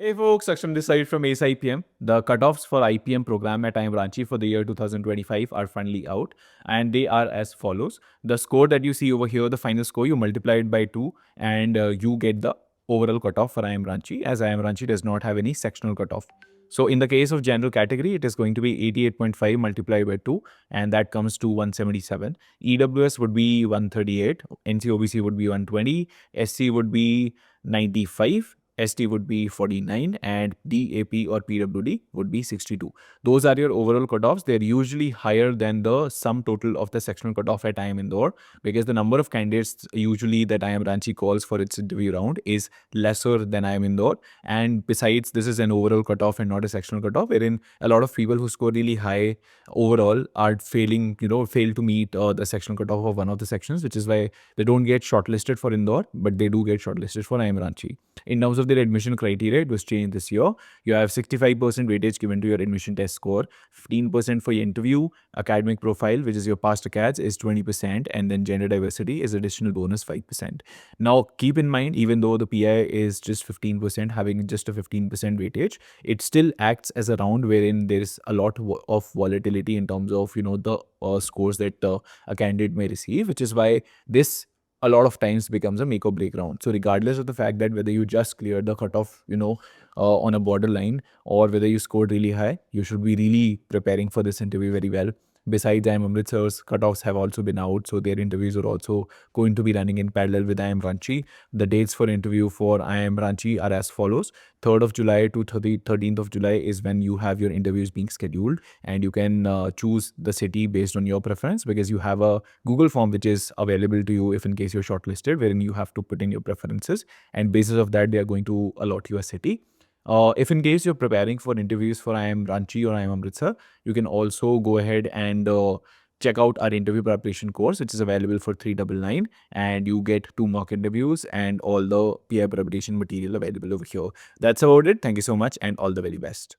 Hey folks, Saksham this side from ACE IPM. The cutoffs for IPM program at IIM Ranchi for the year 2025 are finally out, and they are as follows. The score that you see over here, the final score, you multiply it by 2 and you get the overall cutoff for IIM Ranchi, as IIM Ranchi does not have any sectional cutoff. So in the case of general category, it is going to be 88.5 multiplied by 2 and that comes to 177. EWS would be 138, NCOBC would be 120, SC would be 95, ST would be 49 and DAP or PWD would be 62. Those are your overall cutoffs. They're usually higher than the sum total of the sectional cutoff at IIM Indore because the number of candidates usually that IIM Ranchi calls for its interview round is lesser than IIM Indore. And besides, this is an overall cutoff and not a sectional cutoff, wherein a lot of people who score really high overall are fail to meet the sectional cutoff of one of the sections, which is why they don't get shortlisted for Indore, but they do get shortlisted for IIM Ranchi. In terms of their admission criteria, it was changed this year. You have 65% weightage given to your admission test score, 15% for your interview, academic profile, which is your past acads, is 20%, and then gender diversity is additional bonus 5%. Now, keep in mind, even though the PI is just 15%, having just a 15% weightage, it still acts as a round wherein there is a lot of volatility in terms of, the scores that a candidate may receive, which is why this a lot of times becomes a make or break round. So regardless of the fact that whether you just cleared the cutoff, on a borderline or whether you scored really high, you should be really preparing for this interview very well. Besides, IIM Amritsar's cutoffs have also been out, so their interviews are also going to be running in parallel with IIM Ranchi. The dates for interview for IIM Ranchi are as follows. 3rd of July to 13th of July is when you have your interviews being scheduled, and you can choose the city based on your preference because you have a Google form which is available to you if in case you're shortlisted, wherein you have to put in your preferences, and basis of that they are going to allot you a city. If in case you're preparing for interviews for IIM Ranchi or IIM Amritsar, you can also go ahead and check out our interview preparation course, which is available for 399, and you get 2 mock interviews and all the PI preparation material available over here. That's about it. Thank you so much and all the very best.